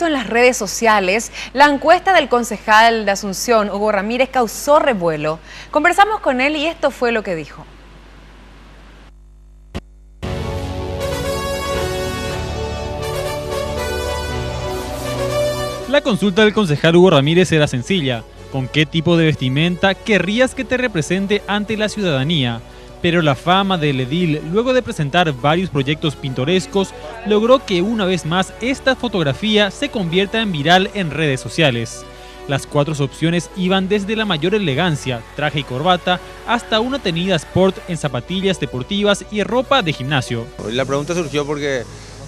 en las redes sociales, la encuesta del concejal de Asunción, Hugo Ramírez, causó revuelo. Conversamos con él y esto fue lo que dijo. La consulta del concejal Hugo Ramírez era sencilla: ¿con qué tipo de vestimenta querrías que te represente ante la ciudadanía? Pero la fama del edil, luego de presentar varios proyectos pintorescos, logró que una vez más esta fotografía se convierta en viral en redes sociales. Las 4 opciones iban desde la mayor elegancia, traje y corbata, hasta una tenida sport en zapatillas deportivas y ropa de gimnasio. La pregunta surgió porque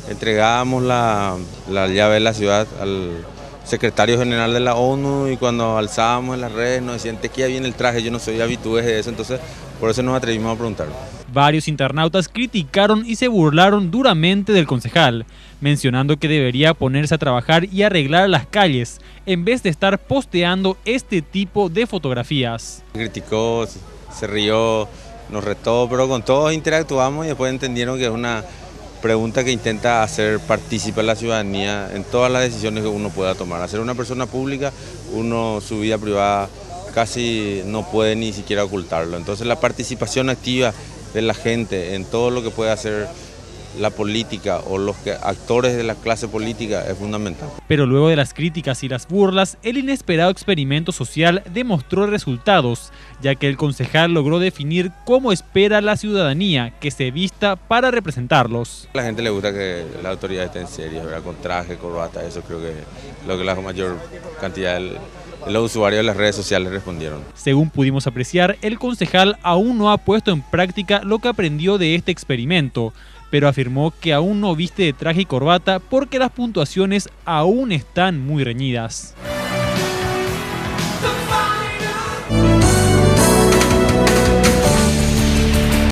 entregábamos la llave de la ciudad al secretario general de la ONU y cuando alzábamos en las redes nos decían: te queda bien el traje. Yo no soy habitué de eso, entonces por eso nos atrevimos a preguntarlo. Varios internautas criticaron y se burlaron duramente del concejal, mencionando que debería ponerse a trabajar y arreglar las calles, en vez de estar posteando este tipo de fotografías. Criticó, se rió, nos retó, pero con todos interactuamos y después entendieron que es una pregunta que intenta hacer partícipe a la ciudadanía en todas las decisiones que uno pueda tomar. Al ser una persona pública, uno su vida privada casi no puede ni siquiera ocultarlo. Entonces la participación activa de la gente en todo lo que puede hacer la política o los actores de la clase política es fundamental. Pero luego de las críticas y las burlas, el inesperado experimento social demostró resultados, ya que el concejal logró definir cómo espera la ciudadanía que se vista para representarlos. A la gente le gusta que las autoridades estén serias, ¿verdad? Con traje, corbata, eso creo que es lo que la mayor cantidad de los usuarios de las redes sociales respondieron. Según pudimos apreciar, el concejal aún no ha puesto en práctica lo que aprendió de este experimento, pero afirmó que aún no viste de traje y corbata porque las puntuaciones aún están muy reñidas.